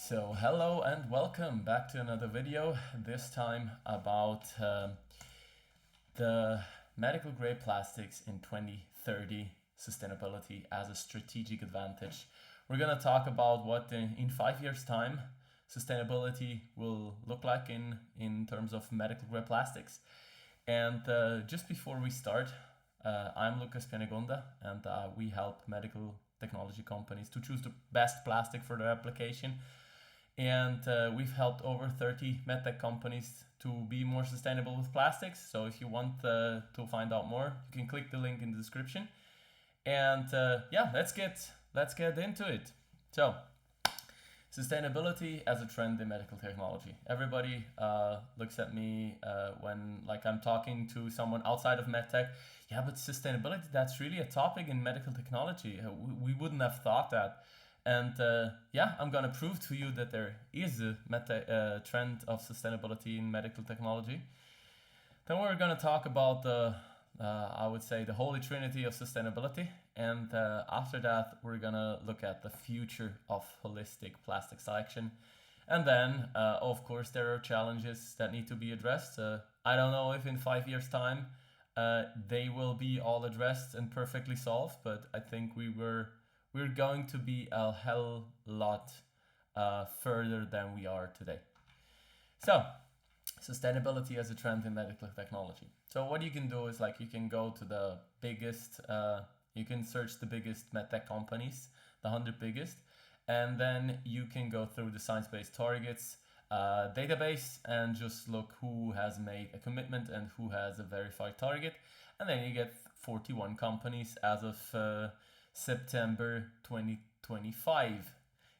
So hello and welcome back to another video, this time about the medical grade plastics in 2030 sustainability as a strategic advantage. We're going to talk about what in 5 years time sustainability will look like in terms of medical grade plastics. And just before we start, I'm Pianegonda, and we help medical technology companies to choose the best plastic for their application. And we've helped over 30 MedTech companies to be more sustainable with plastics. So if you want to find out more, you can click the link in the description. And yeah, let's get into it. So, sustainability as a trend in medical technology. Everybody looks at me when I'm talking to someone outside of MedTech. Yeah, but sustainability, that's really a topic in medical technology. We wouldn't have thought that. And yeah, I'm going to prove to you that there is a trend of sustainability in medical technology. Then we're going to talk about I would say, the holy trinity of sustainability. And after that, we're going to look at the future of holistic plastic selection. And then, of course, there are challenges that need to be addressed. I don't know if in 5 years' time they will be all addressed and perfectly solved, but I think we're going to be a hell lot further than we are today. So, sustainability as a trend in medical technology. So what you can do is you can go to the biggest, you can search the biggest MedTech companies, the 100 biggest, and then you can go through the science-based targets database and just look who has made a commitment and who has a verified target. And then you get 41 companies as of September 2025.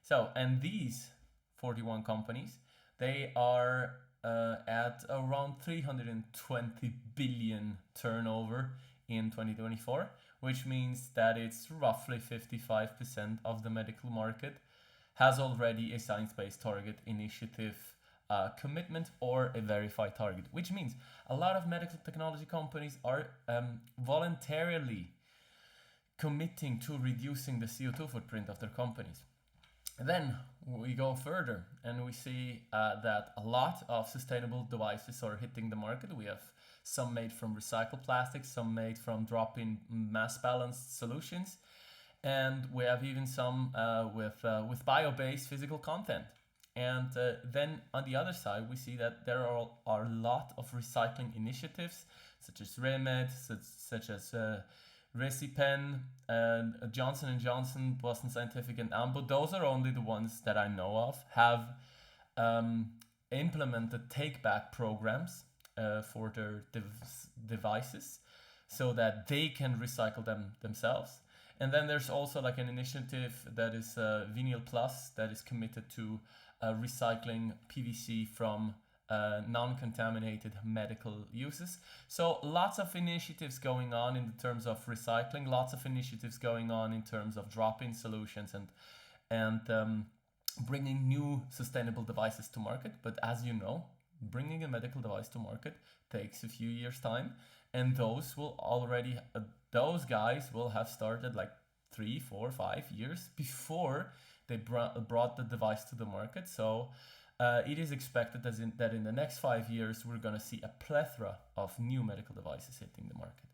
So, and these 41 companies, they are at around 320 billion turnover in 2024, which means that it's roughly 55% of the medical market has already a science-based target initiative commitment or a verified target, which means a lot of medical technology companies are voluntarily committing to reducing the CO2 footprint of their companies. And then we go further and we see that a lot of sustainable devices are hitting the market. We have some made from recycled plastics, some made from drop-in mass balanced solutions, and we have even some with bio-based physical content. And then on the other side, we see that there are a lot of recycling initiatives, such as Remed, such as Recipen, and Johnson & Johnson, Boston Scientific, and Ambo. Those are only the ones that I know of, have implemented take-back programs for their devices so that they can recycle them themselves. And then there's also an initiative that is Vinyl Plus that is committed to recycling PVC from non-contaminated medical uses. So lots of initiatives going on in terms of recycling, lots of initiatives going on in terms of drop-in solutions and bringing new sustainable devices to market. But as you know, bringing a medical device to market takes a few years' time, and those guys will have started 3, 4, 5 years before they brought the device to the market. So it is expected that in the next 5 years, we're going to see a plethora of new medical devices hitting the market.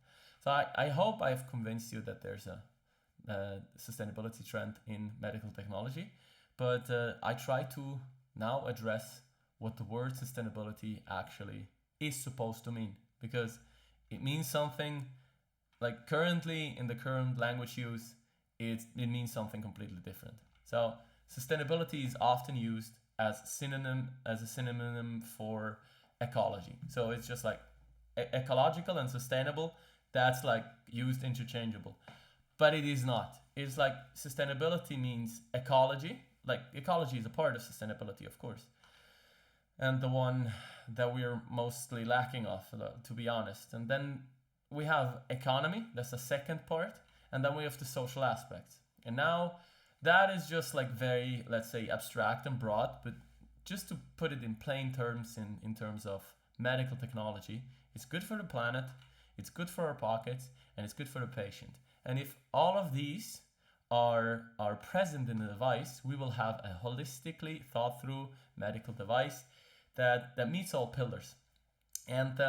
So I hope I've convinced you that there's a sustainability trend in medical technology, but I try to now address what the word sustainability actually is supposed to mean, because it means something currently in the current language use, it means something completely different. So sustainability is often used as a synonym for ecology. So it's just ecological and sustainable, that's used interchangeable. But it is not. It's sustainability means ecology. Ecology is a part of sustainability, of course. And the one that we're mostly lacking of, to be honest. And then we have economy, that's the second part. And then we have the social aspects. And now that is just very, let's say, abstract and broad, but just to put it in plain terms, in terms of medical technology, it's good for the planet, it's good for our pockets, and it's good for the patient. And if all of these are present in the device, we will have a holistically thought through medical device that meets all pillars. And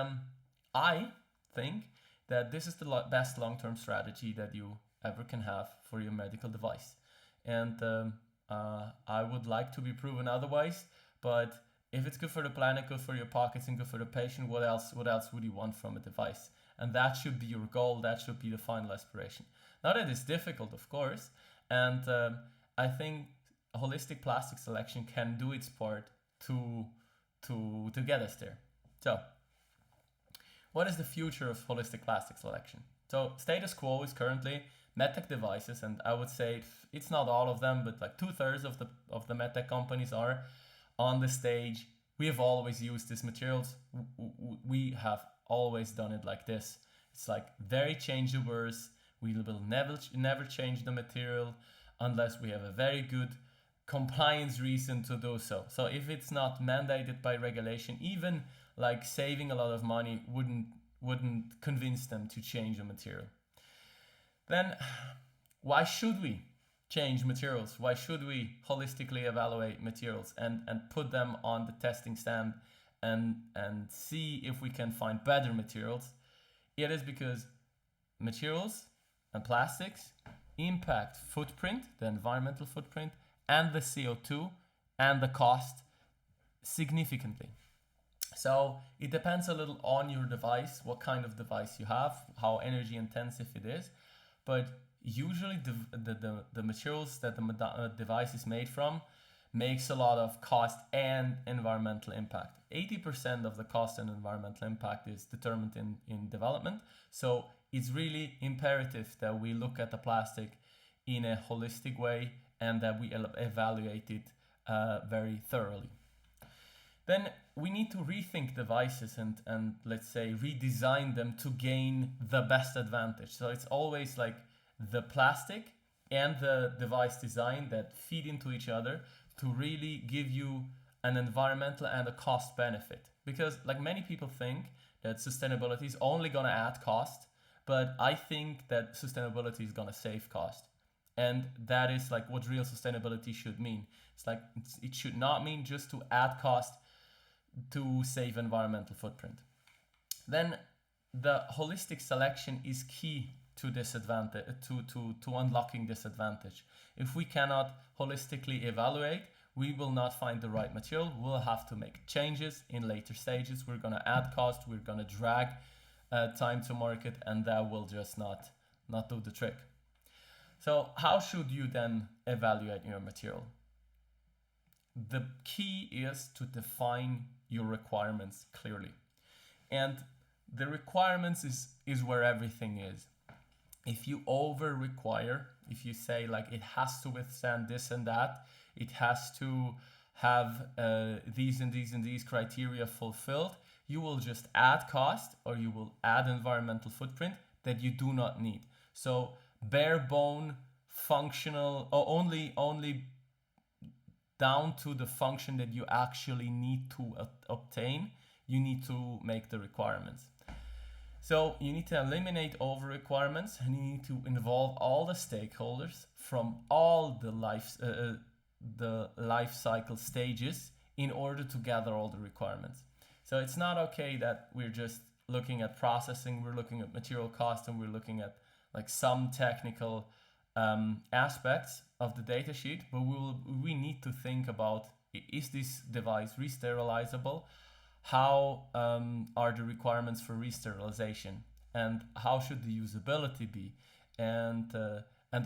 I think that this is the best long-term strategy that you ever can have for your medical device. And I would like to be proven otherwise, but if it's good for the planet, good for your pockets, and good for the patient, what else would you want from a device? And that should be your goal. That should be the final aspiration. Now that is difficult, of course, and I think holistic plastic selection can do its part to get us there. So, what is the future of holistic plastic selection? So, status quo is currently MedTech devices, and I would say it's not all of them, but like 2/3 of the MedTech companies are on the stage. We have always used these materials. We have always done it like this. It's like very changeable. We will never change the material unless we have a very good compliance reason to do so. So if it's not mandated by regulation, even like saving a lot of money wouldn't convince them to change the material. Then why should we change materials? Why should we holistically evaluate materials and put them on the testing stand and see if we can find better materials? It is because materials and plastics impact footprint, the environmental footprint, and the CO2 and the cost significantly. So it depends a little on your device, what kind of device you have, how energy intensive it is. But usually the materials that the device is made from makes a lot of cost and environmental impact. 80% of the cost and environmental impact is determined in development. So it's really imperative that we look at the plastic in a holistic way and that we evaluate it very thoroughly. Then we need to rethink devices and let's say redesign them to gain the best advantage. So it's always like the plastic and the device design that feed into each other to really give you an environmental and a cost benefit. Because like many people think that sustainability is only gonna add cost, but I think that sustainability is gonna save cost. And that is like what real sustainability should mean. It's like it should not mean just to add cost to save environmental footprint. Then the holistic selection is key to this advantage, to unlocking this advantage. If we cannot holistically evaluate, we will not find the right material. We'll have to make changes in later stages. We're gonna add cost, we're gonna drag time to market, and that will just not do the trick. So how should you then evaluate your material? The key is to define your requirements clearly. And the requirements is where everything is. If you over require, if you say like it has to withstand this and that, it has to have these and these and these criteria fulfilled, you will just add cost or you will add environmental footprint that you do not need. So bare bone functional or only down to the function that you actually need to obtain, you need to make the requirements. So you need to eliminate over requirements and you need to involve all the stakeholders from all the life cycle stages in order to gather all the requirements. So it's not okay that we're just looking at processing, we're looking at material cost, and we're looking at like some technical aspects of the data sheet, but we need to think about, is this device re-sterilizable? How are the requirements for re-sterilization? And how should the usability be? And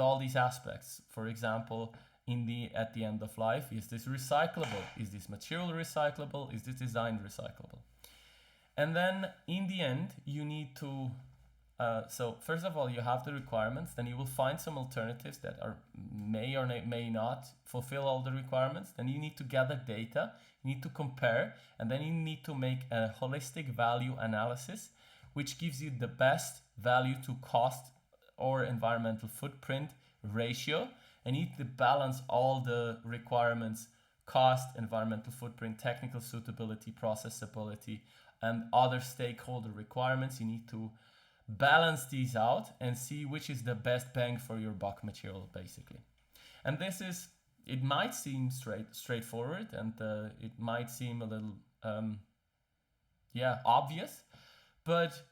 all these aspects. For example, at the end of life, is this recyclable? Is this material recyclable? Is this design recyclable? And then in the end, you need to so first of all, you have the requirements, then you will find some alternatives that may or may not fulfill all the requirements. Then you need to gather data, you need to compare, and then you need to make a holistic value analysis, which gives you the best value to cost or environmental footprint ratio. And you need to balance all the requirements: cost, environmental footprint, technical suitability, processability, and other stakeholder requirements. You need to balance these out and see which is the best bang for your buck material, basically. And this is, it might seem straightforward, and it might seem a little obvious, but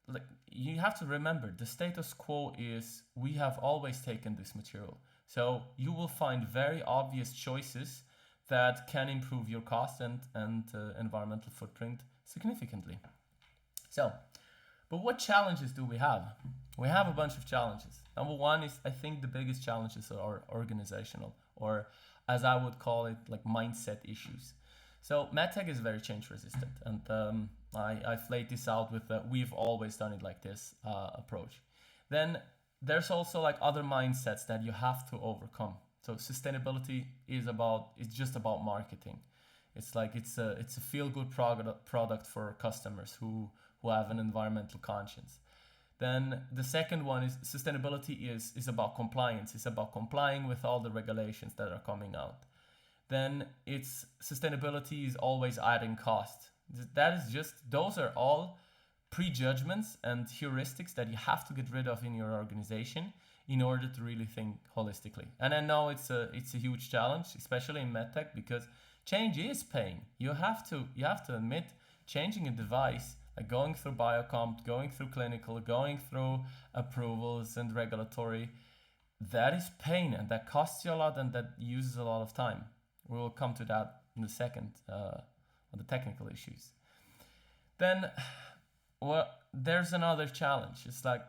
like, you have to remember the status quo is we have always taken this material. So you will find very obvious choices that can improve your cost and environmental footprint significantly. So, but what challenges do we have? We have a bunch of challenges. Number one is, I think the biggest challenges are organizational, or as I would call it, like mindset issues. So MedTech is very change resistant, and I've laid this out with the we've always done it like this approach. Then there's also like other mindsets that you have to overcome. So sustainability is just about marketing. It's like it's a feel-good product for customers who have an environmental conscience. Then the second one is sustainability is about compliance. It's about complying with all the regulations that are coming out. Then it's sustainability is always adding cost. That is just, those are all prejudgments and heuristics that you have to get rid of in your organization in order to really think holistically. And I know it's a huge challenge, especially in MedTech, because change is pain. You have to admit, changing a device, like going through biocomp, going through clinical, going through approvals and regulatory, that is pain, and that costs you a lot, and that uses a lot of time. We will come to that in a second on the technical issues. Then, well, there's another challenge. It's like,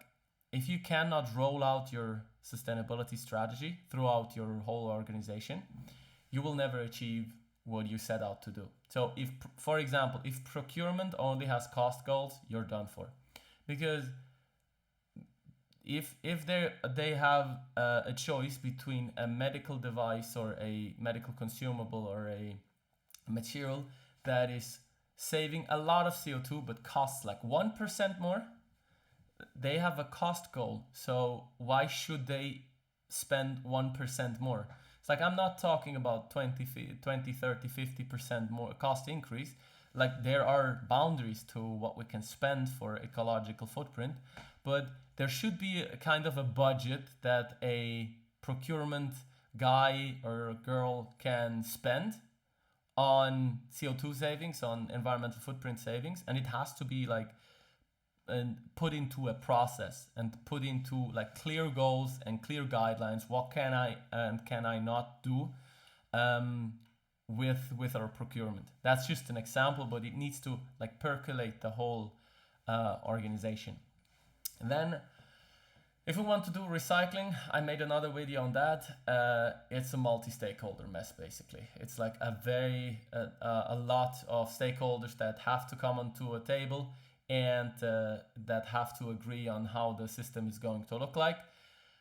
if you cannot roll out your sustainability strategy throughout your whole organization, you will never achieve what you set out to do. So if, for example, if procurement only has cost goals, you're done for. Because if they have a choice between a medical device or a medical consumable or a material that is saving a lot of CO2 but costs like 1% more, they have a cost goal. So why should they spend 1% more? It's like, I'm not talking about 20, 30, 50% more cost increase. Like, there are boundaries to what we can spend for ecological footprint, but there should be a kind of a budget that a procurement guy or girl can spend on CO2 savings, on environmental footprint savings, and it has to be like put into a process and put into like clear goals and clear guidelines. What can I and can I not do with our procurement? That's just an example, but it needs to like percolate the whole organization. And then if we want to do recycling, I made another video on that. It's a multi-stakeholder mess, basically. It's like a lot of stakeholders that have to come onto a table and that have to agree on how the system is going to look like.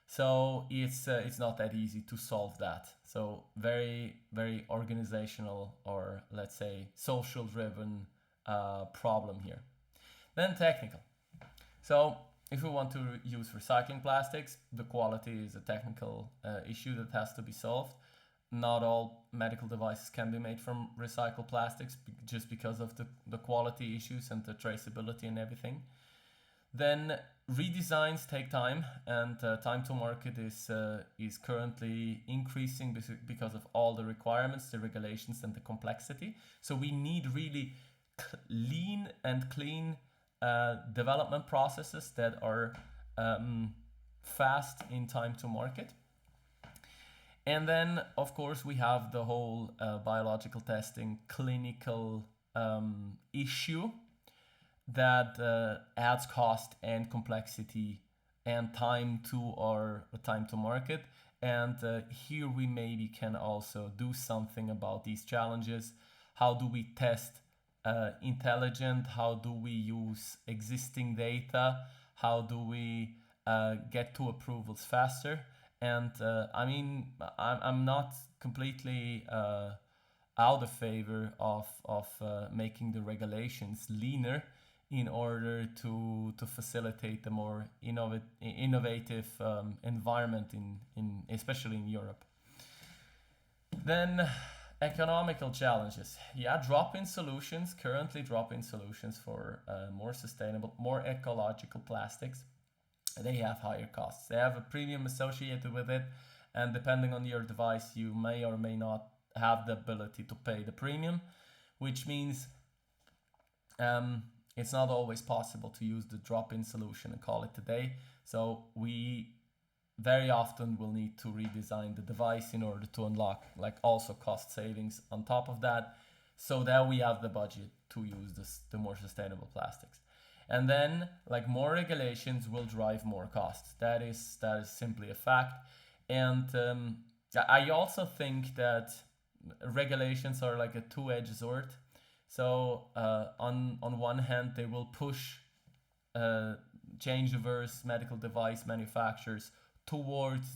So it's not that easy to solve that. So very, very organizational, or let's say social driven problem here. Then technical. So if we want to use recycling plastics, the quality is a technical issue that has to be solved. Not all medical devices can be made from recycled plastics just because of the quality issues and the traceability and everything. Then redesigns take time, and time to market is currently increasing because of all the requirements, the regulations, and the complexity. So we need really lean and clean development processes that are fast in time to market. And then, of course, we have the whole biological testing clinical issue that adds cost and complexity and time to market. And here we maybe can also do something about these challenges. How do we test intelligent? How do we use existing data? How do we get to approvals faster? And I mean, I'm not completely out of favor of making the regulations leaner in order to facilitate the more innovative environment in especially in Europe. Then Economical challenges. Yeah, drop-in solutions, currently drop-in solutions for more sustainable, more ecological plastics, they have higher costs. They have a premium associated with it, and depending on your device, you may or may not have the ability to pay the premium, which means it's not always possible to use the drop-in solution and call it a day. So we very often will need to redesign the device in order to unlock like also cost savings on top of that, so that we have the budget to use the more sustainable plastics. And then like more regulations will drive more costs. That is simply a fact. And I also think that regulations are like a two-edged sword. So on one hand, they will push change-averse medical device manufacturers towards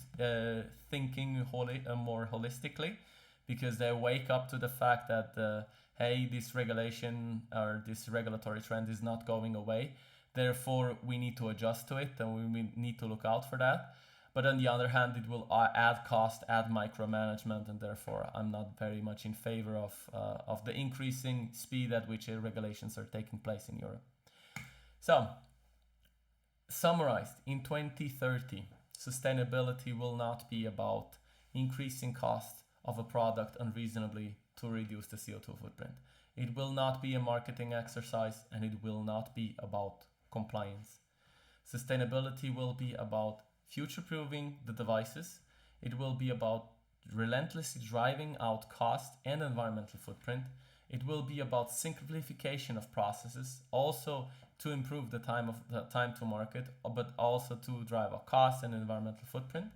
thinking more holistically, because they wake up to the fact that hey, this regulation or this regulatory trend is not going away, therefore we need to adjust to it and we need to look out for that. But on the other hand, it will add cost, add micromanagement, and therefore I'm not very much in favor of the increasing speed at which regulations are taking place in Europe. So, summarized, in 2030, sustainability will not be about increasing cost of a product unreasonably to reduce the CO2 footprint. It will not be a marketing exercise, and it will not be about compliance. Sustainability will be about future-proofing the devices. It will be about relentlessly driving out cost and environmental footprint. It will be about simplification of processes, also to improve the time to market, but also to drive out cost and environmental footprint,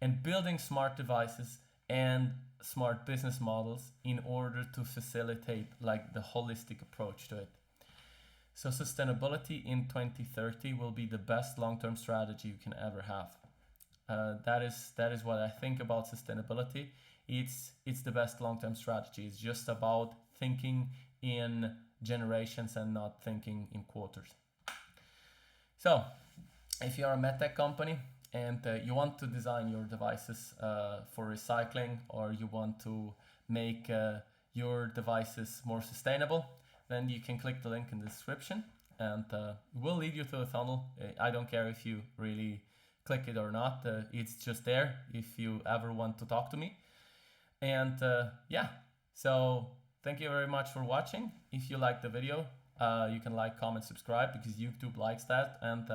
and building smart devices and smart business models in order to facilitate like the holistic approach to it. So sustainability in 2030 will be the best long-term strategy you can ever have. That is what I think about sustainability. It's the best long-term strategy. It's just about thinking in generations and not thinking in quarters. So if you're a MedTech company and you want to design your devices for recycling, or you want to make your devices more sustainable, then you can click the link in the description, and we'll lead you to the funnel. I don't care if you really click it or not. It's just there if you ever want to talk to me. And yeah, so thank you very much for watching. If you like the video, you can like, comment, subscribe, because YouTube likes that, and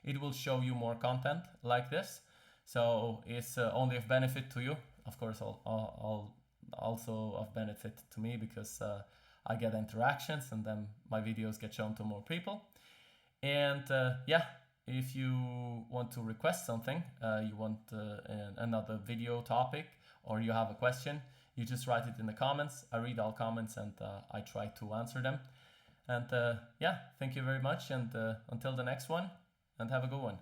it will show you more content like this. So it's only of benefit to you. Of course, also of benefit to me, because I get interactions and then my videos get shown to more people. And yeah, if you want to request something, you want another video topic, or you have a question, you just write it in the comments. I read all comments and I try to answer them. And yeah, thank you very much, and until the next one, and have a good one.